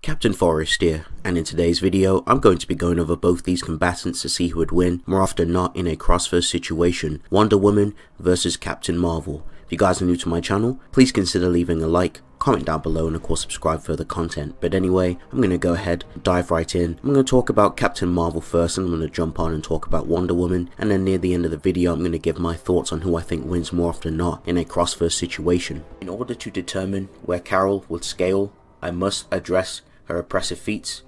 Captain Forrest here, and in today's video I'm going to be going over both these combatants to see who would win, more often than not in a cross-verse situation, Wonder Woman versus Captain Marvel. If you guys are new to my channel, please consider leaving a like, comment down below, and of course subscribe for further content. But anyway, I'm going to go ahead and dive right in. I'm going to talk about Captain Marvel first, and I'm going to jump on and talk about Wonder Woman, and then near the end of the video I'm going to give my thoughts on who I think wins more often than not in a cross-verse situation. In order to determine where Carol would scale, I must address her oppressive feats.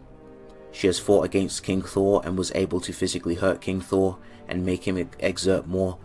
She has fought against King Thor and was able to physically hurt King Thor and make him exert more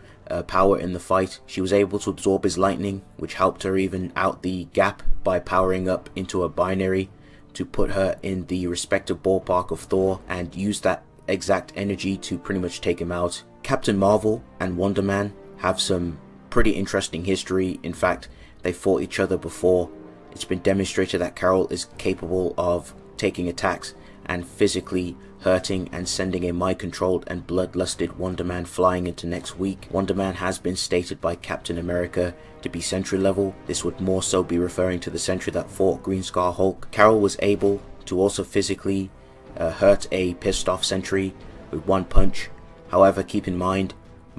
power in the fight. She was able to absorb his lightning, which helped her even out the gap by powering up into a binary to put her in the respective ballpark of Thor and use that exact energy to pretty much take him out. Captain Marvel and Wonder Man have some pretty interesting history. In fact, they fought each other before. It's been demonstrated that Carol is capable of taking attacks and physically hurting and sending a mind-controlled and bloodlusted Wonder Man flying into next week. Wonder Man has been stated by Captain America to be Sentry level. This would more so be referring to the Sentry that fought Green Scar Hulk. Carol was able to also physically hurt a pissed off Sentry with one punch. However, keep in mind,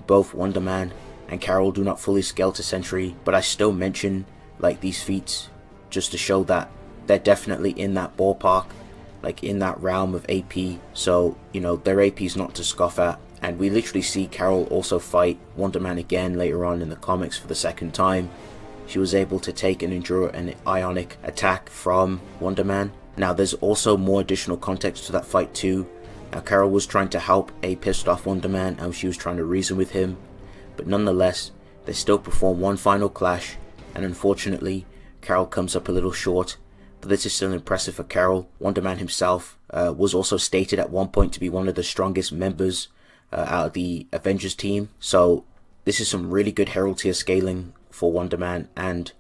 both Wonder Man and Carol do not fully scale to Sentry, but I still mention like these feats just to show that they're definitely in that ballpark, like in that realm of AP. So, you know, their AP is not to scoff at. And we literally see Carol also fight Wonder Man again later on in the comics for the second time. She was able to take and endure an ionic attack from Wonder Man. Now there's also more additional context to that fight too. Now Carol was trying to help a pissed off Wonder Man and she was trying to reason with him, but nonetheless they still perform one final clash, and unfortunately Carol comes up a little short, but this is still impressive for Carol. Wonder Man himself was also stated at one point to be one of the strongest members out of the Avengers team. So this is some really good Herald tier scaling for Wonder Man and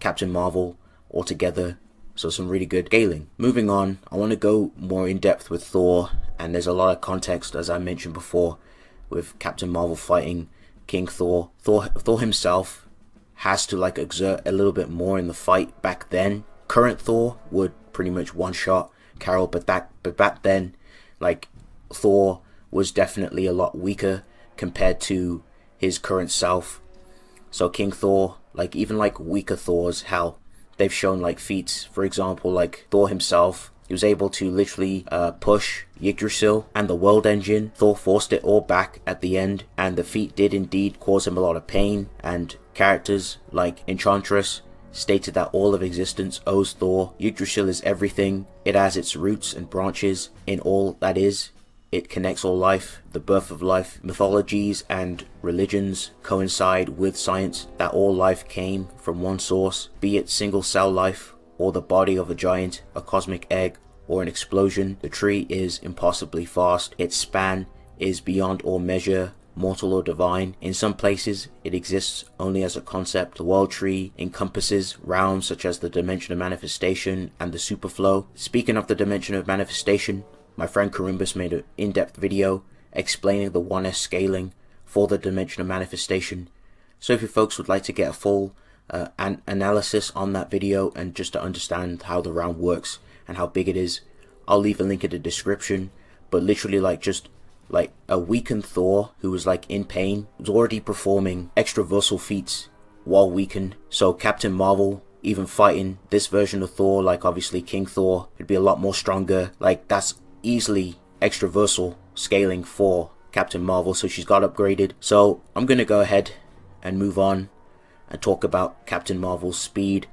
Captain Marvel altogether. So some really good scaling. Moving on, I want to go more in depth with Thor, and there's a lot of context as I mentioned before with Captain Marvel fighting King Thor. Thor himself has to like exert a little bit more in the fight back then. Current Thor would pretty much one-shot Carol, but back then, like, Thor was definitely a lot weaker compared to his current self. So King Thor, like even like weaker Thors, hell, they've shown like feats. For example, like Thor himself, he was able to literally push Yggdrasil and the World Engine. Thor forced it all back at the end, and the feat did indeed cause him a lot of pain. And characters like Enchantress stated that all of existence owes Thor. Yggdrasil is everything. It has its roots and branches in all that is. It connects all life, the birth of life. Mythologies and religions coincide with science that all life came from one source, be it single cell life or the body of a giant, a cosmic egg, or an explosion. The tree is impossibly fast. Its span is beyond all measure, mortal or divine. In some places, it exists only as a concept. The world tree encompasses realms such as the dimension of manifestation and the superflow. Speaking of the dimension of manifestation, my friend KKrimbus made an in-depth video explaining the 1S scaling for the dimension of manifestation. So if you folks would like to get a full analysis on that video and just to understand how the realm works and how big it is, I'll leave a link in the description. But literally like just like a weakened Thor who was like in pain was already performing extraversal feats while weakened. So Captain Marvel even fighting this version of Thor, like obviously King Thor, would be a lot more stronger. Like that's easily extraversal scaling for Captain Marvel, so she's got upgraded. So I'm gonna go ahead and move on and talk about Captain Marvel's speed,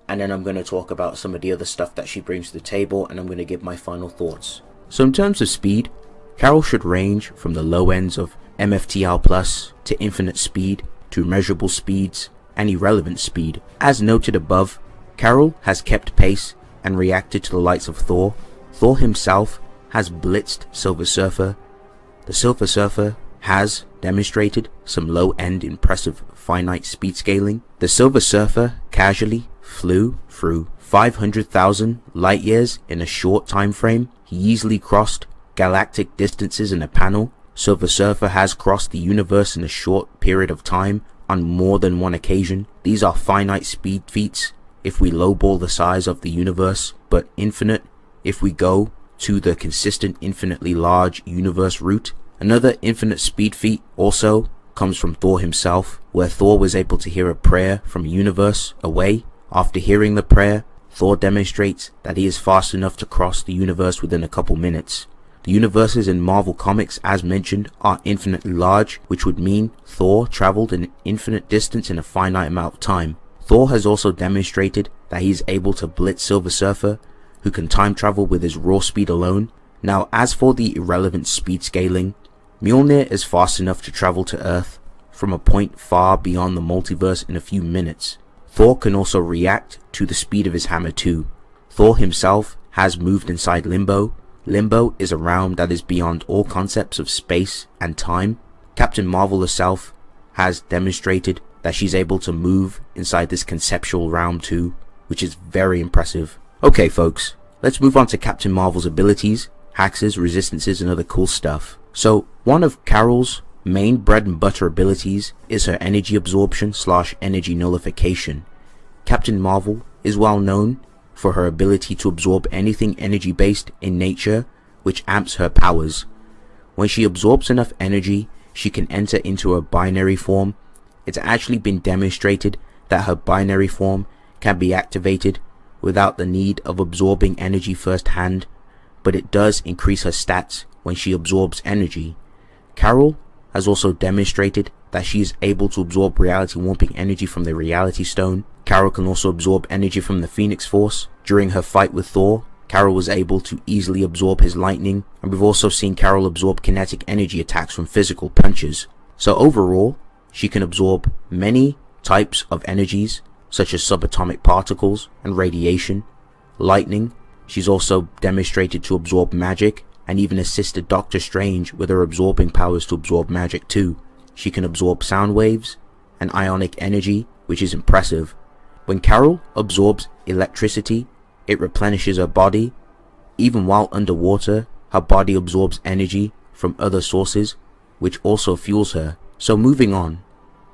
and then I'm going to talk about some of the other stuff that she brings to the table, and I'm going to give my final thoughts. So in terms of speed, Carol should range from the low ends of MFTL plus to infinite speed to immeasurable speeds and irrelevant speed. As noted above, Carol has kept pace and reacted to the likes of Thor. Thor himself has blitzed Silver Surfer. The Silver Surfer has demonstrated some low-end impressive finite speed scaling. The Silver Surfer casually flew through 500,000 light years in a short time frame. He easily crossed galactic distances in a panel. Silver Surfer has crossed the universe in a short period of time on more than one occasion. These are finite speed feats if we lowball the size of the universe, but infinite if we go to the consistent infinitely large universe route. Another infinite speed feat also comes from Thor himself, where Thor was able to hear a prayer from a universe away. After hearing the prayer, Thor demonstrates that he is fast enough to cross the universe within a couple minutes. The universes in Marvel Comics, as mentioned, are infinitely large, which would mean Thor traveled an infinite distance in a finite amount of time. Thor has also demonstrated that he is able to blitz Silver Surfer, who can time travel with his raw speed alone. Now, as for the irrelevant speed scaling, Mjolnir is fast enough to travel to Earth from a point far beyond the multiverse in a few minutes. Thor can also react to the speed of his hammer too. Thor himself has moved inside Limbo. Limbo is a realm that is beyond all concepts of space and time. Captain Marvel herself has demonstrated that she's able to move inside this conceptual realm too, which is very impressive. Okay folks, let's move on to Captain Marvel's abilities, hacks, resistances, and other cool stuff. So one of Carol's main bread and butter abilities is her energy absorption / energy nullification. Captain Marvel is well known for her ability to absorb anything energy based in nature, which amps her powers. When she absorbs enough energy, she can enter into a binary form. It's actually been demonstrated that her binary form can be activated without the need of absorbing energy firsthand, but it does increase her stats when she absorbs energy. Carol has also demonstrated that she is able to absorb reality warping energy from the Reality Stone. Carol can also absorb energy from the Phoenix Force. During her fight with Thor, Carol was able to easily absorb his lightning, and we've also seen Carol absorb kinetic energy attacks from physical punches. So overall, she can absorb many types of energies, such as subatomic particles and radiation, lightning. She's also demonstrated to absorb magic, and even assisted Doctor Strange with her absorbing powers to absorb magic too. She can absorb sound waves and ionic energy, which is impressive. When Carol absorbs electricity, it replenishes her body. Even while underwater, her body absorbs energy from other sources, which also fuels her. So moving on,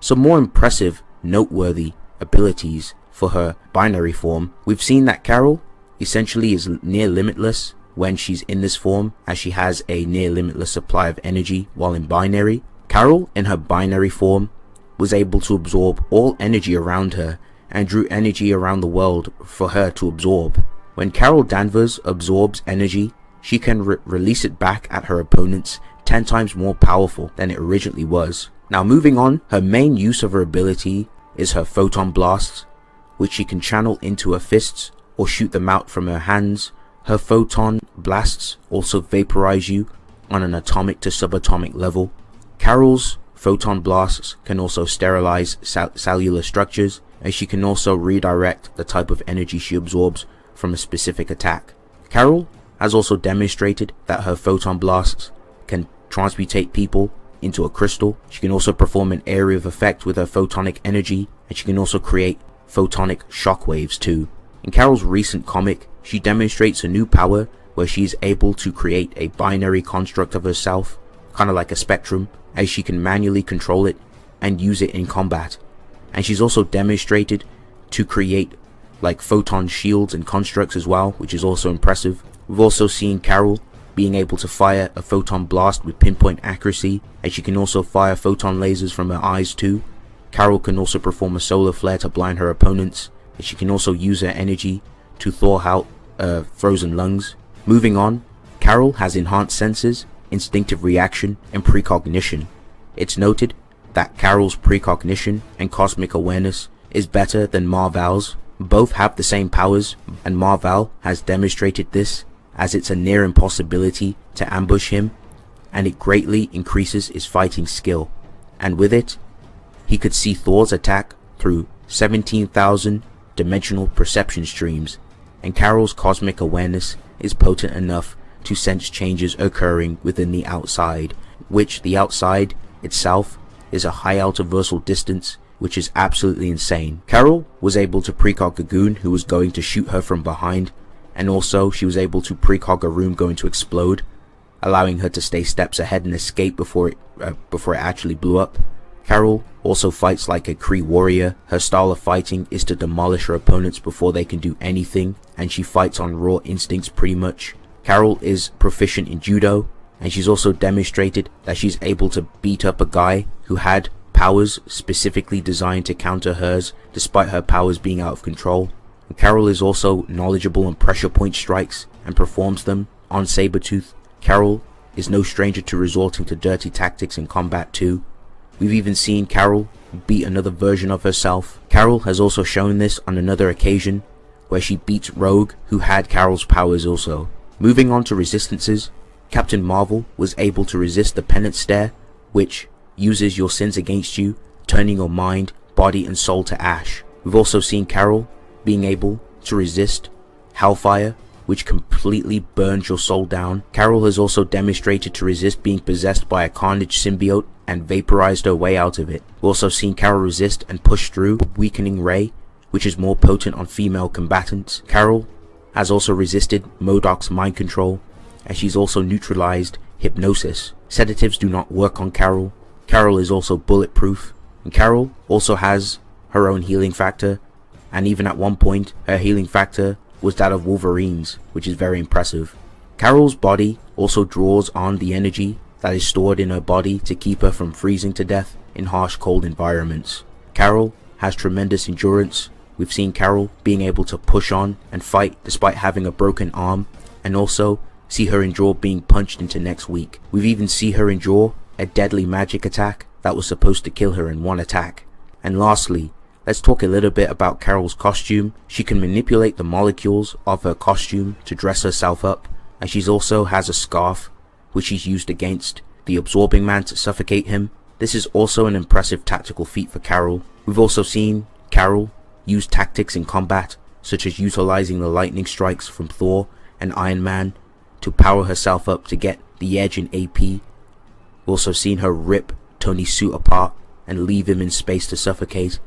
some more impressive, noteworthy abilities for her binary form. We've seen that Carol essentially is near limitless when she's in this form, as she has a near limitless supply of energy while in binary. Carol in her binary form was able to absorb all energy around her and drew energy around the world for her to absorb. When Carol Danvers absorbs energy, she can release it back at her opponents 10 times more powerful than it originally was. Now moving on, her main use of her ability is her Photon blasts, which she can channel into her fists or shoot them out from her hands. Her Photon blasts also vaporize you on an atomic to subatomic level. Carol's Photon blasts can also sterilize cellular structures, and she can also redirect the type of energy she absorbs from a specific attack. Carol has also demonstrated that her Photon blasts can transmutate people into a crystal. She can also perform an area of effect with her photonic energy, and she can also create photonic shockwaves too. In Carol's recent comic, she demonstrates a new power where she is able to create a binary construct of herself, kind of like a spectrum, as she can manually control it and use it in combat. And she's also demonstrated to create like photon shields and constructs as well, which is also impressive. We've also seen Carol being able to fire a photon blast with pinpoint accuracy, and she can also fire photon lasers from her eyes too. Carol can also perform a solar flare to blind her opponents, and she can also use her energy to thaw out frozen lungs. Moving on, Carol has enhanced senses, instinctive reaction, and precognition. It's noted that Carol's precognition and cosmic awareness is better than Mar-Val's. Both have the same powers, and Mar-Val has demonstrated this, as it's a near impossibility to ambush him, and it greatly increases his fighting skill. And with it, he could see Thor's attack through 17,000 dimensional perception streams, and Carol's cosmic awareness is potent enough to sense changes occurring within the outside, which the outside itself is a high altiversal distance, which is absolutely insane. Carol was able to precog a goon who was going to shoot her from behind, and also she was able to precog a room going to explode, allowing her to stay steps ahead and escape before it actually blew up. Carol also fights like a Kree warrior. Her style of fighting is to demolish her opponents before they can do anything, and she fights on raw instincts pretty much. Carol is proficient in judo, and she's also demonstrated that she's able to beat up a guy who had powers specifically designed to counter hers, despite her powers being out of control. And Carol is also knowledgeable on pressure point strikes and performs them on Sabretooth. Carol is no stranger to resorting to dirty tactics in combat too. We've even seen Carol beat another version of herself. Carol has also shown this on another occasion where she beats Rogue, who had Carol's powers also. Moving on to resistances, Captain Marvel was able to resist the penance stare, which uses your sins against you, turning your mind, body and soul to ash. We've also seen Carol being able to resist Hellfire, which completely burns your soul down. Carol has also demonstrated to resist being possessed by a Carnage symbiote and vaporized her way out of it. We've also seen Carol resist and push through Weakening Ray, which is more potent on female combatants. Carol has also resisted MODOK's mind control, and she's also neutralized hypnosis. Sedatives do not work on Carol. Carol is also bulletproof, and Carol also has her own healing factor, and even at one point her healing factor was that of Wolverine's, which is very impressive. Carol's body also draws on the energy that is stored in her body to keep her from freezing to death in harsh cold environments. Carol has tremendous endurance. We've seen Carol being able to push on and fight despite having a broken arm, and also see her endure being punched into next week. We've even seen her endure a deadly magic attack that was supposed to kill her in one attack. And lastly, let's talk a little bit about Carol's costume. She can manipulate the molecules of her costume to dress herself up, and she also has a scarf which she's used against the Absorbing Man to suffocate him. This is also an impressive tactical feat for Carol. We've also seen Carol use tactics in combat, such as utilizing the lightning strikes from Thor and Iron Man to power herself up to get the edge in AP. We've also seen her rip Tony's suit apart and leave him in space to suffocate.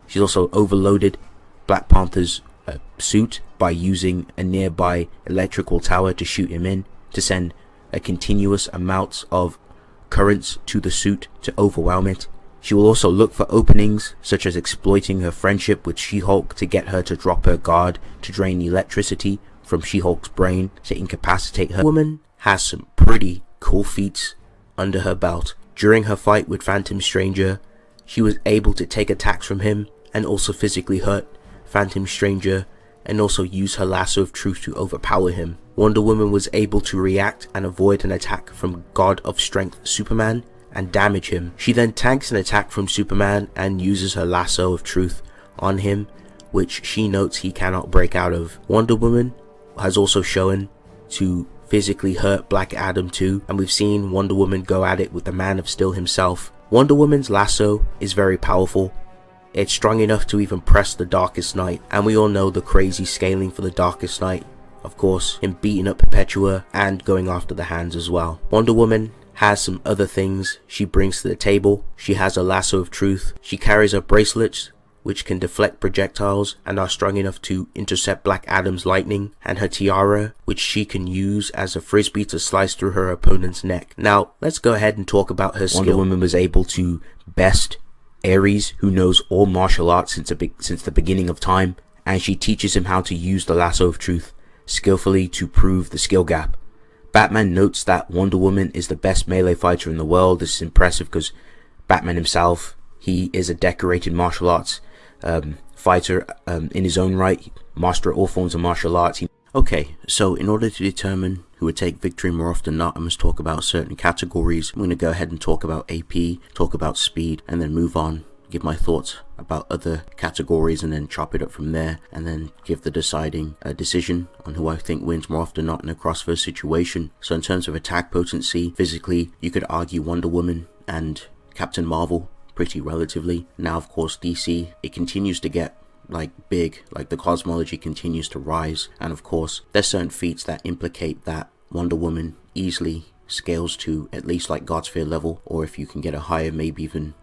She's also overloaded Black Panther's suit by using a nearby electrical tower to shoot him in, to send a continuous amount of currents to the suit to overwhelm it. She will also look for openings, such as exploiting her friendship with She-Hulk to get her to drop her guard to drain the electricity from She-Hulk's brain to incapacitate her. The woman has some pretty cool feats under her belt. During her fight with Phantom Stranger, she was able to take attacks from him and also physically hurt Phantom Stranger, and also use her lasso of truth to overpower him. Wonder Woman was able to react and avoid an attack from God of Strength Superman and damage him. She then tanks an attack from Superman and uses her lasso of truth on him, which she notes he cannot break out of. Wonder Woman has also shown to physically hurt Black Adam too, and we've seen Wonder Woman go at it with the Man of Steel himself. Wonder Woman's lasso is very powerful. It's strong enough to even press the Darkest Knight, and we all know the crazy scaling for the Darkest Knight. Of course, him beating up Perpetua and going after the Hands as well. Wonder Woman has some other things she brings to the table. She has a lasso of truth. She carries her bracelets, which can deflect projectiles and are strong enough to intercept Black Adam's lightning, and her tiara, which she can use as a frisbee to slice through her opponent's neck. Now, let's go ahead and talk about her skill. Wonder Woman was able to best Ares, who knows all martial arts since the beginning of time, and she teaches him how to use the lasso of truth skillfully to prove the skill gap. Batman notes that Wonder Woman is the best melee fighter in the world. This is impressive because Batman himself, he is a decorated martial arts fighter in his own right, master of all forms of martial arts. Okay, so in order to determine who would take victory more often than not, I must talk about certain categories. I'm going to go ahead and talk about AP, talk about speed, and then move on, give my thoughts about other categories, and then chop it up from there, and then give the deciding decision on who I think wins more often than not in a crossfire situation. So in terms of attack potency, physically, you could argue Wonder Woman and Captain Marvel pretty relatively. Now of course DC, it continues to get big, the cosmology continues to rise, and of course there's certain feats that implicate that Wonder Woman easily scales to at least God Sphere level, or if you can get a higher, maybe even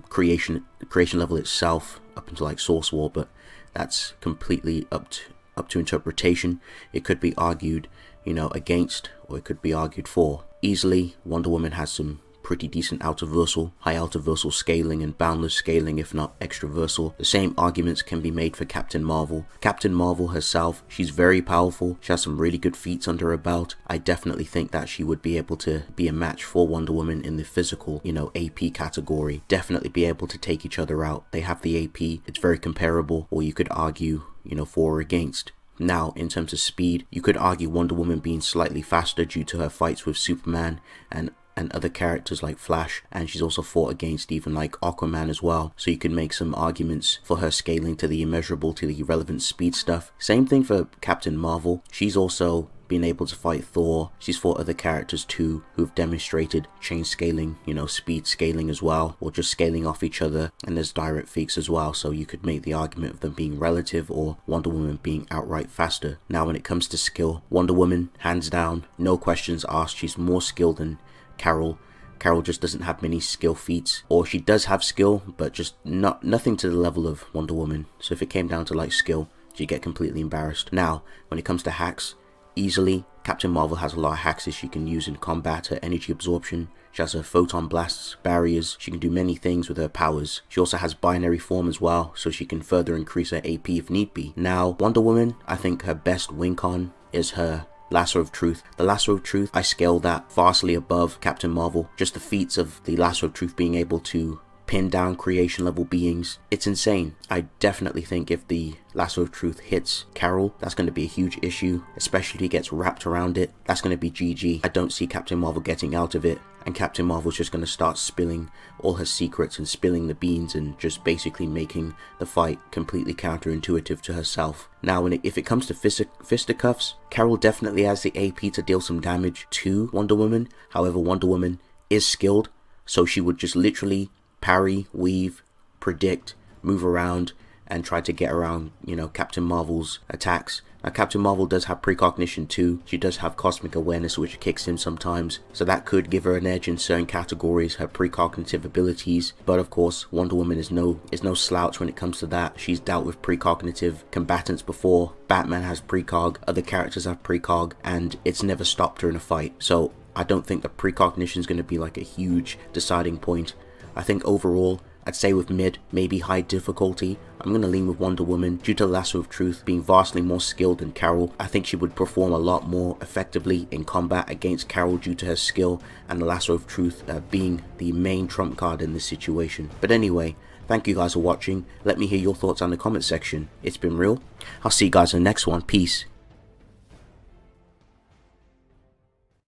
creation level itself up into Source War, but that's completely up to interpretation. It could be argued against, or it could be argued for. Easily Wonder Woman has some pretty decent outer versal, high outer versal scaling and boundless scaling, if not extra versal. The same arguments can be made for Captain Marvel. Captain Marvel herself, she's very powerful. She has some really good feats under her belt. I definitely think that she would be able to be a match for Wonder Woman in the physical, AP category. Definitely be able to take each other out. They have the AP. It's very comparable, or you could argue, for or against. Now, in terms of speed, you could argue Wonder Woman being slightly faster due to her fights with Superman and other characters like Flash, and she's also fought against even like Aquaman as well, so you can make some arguments for her scaling to the immeasurable, to the irrelevant speed stuff. Same thing for Captain Marvel. She's also been able to fight Thor. She's fought other characters too who've demonstrated chain scaling, speed scaling as well, or just scaling off each other, and there's direct feats as well, so you could make the argument of them being relative or Wonder Woman being outright faster. Now when it comes to skill, Wonder Woman, hands down, no questions asked, she's more skilled than Carol. Carol just doesn't have many skill feats, or she does have skill, but just nothing to the level of Wonder Woman. So if it came down to like skill, she'd get completely embarrassed. Now, when it comes to hacks, easily, Captain Marvel has a lot of hacks that she can use in combat. Her energy absorption, she has her photon blasts, barriers, she can do many things with her powers. She also has binary form as well, so she can further increase her AP if need be. Now, Wonder Woman, I think her best win con is her Lasso of Truth. The Lasso of Truth, I scale that vastly above Captain Marvel. Just the feats of the Lasso of Truth being able to pin down creation level beings, it's insane. I definitely think if the Lasso of Truth hits Carol, that's going to be a huge issue, especially if he gets wrapped around it. That's going to be GG. I don't see Captain Marvel getting out of it, and Captain Marvel's just going to start spilling all her secrets and spilling the beans and just basically making the fight completely counterintuitive to herself. Now, if it comes to fisticuffs, Carol definitely has the AP to deal some damage to Wonder Woman. However, Wonder Woman is skilled, so she would just literally parry, weave, predict, move around, and try to get around, Captain Marvel's attacks. Now, Captain Marvel does have precognition too. She does have cosmic awareness, which kicks in sometimes, so that could give her an edge in certain categories, her precognitive abilities. But of course, Wonder Woman is no slouch when it comes to that. She's dealt with precognitive combatants before. Batman has precog, other characters have precog, and it's never stopped her in a fight. So I don't think the precognition is going to be like a huge deciding point. I think overall, I'd say with mid, maybe high difficulty, I'm going to lean with Wonder Woman due to Lasso of Truth being vastly more skilled than Carol. I think she would perform a lot more effectively in combat against Carol due to her skill and the Lasso of Truth being the main trump card in this situation. But anyway, thank you guys for watching. Let me hear your thoughts in the comment section. It's been real. I'll see you guys in the next one. Peace.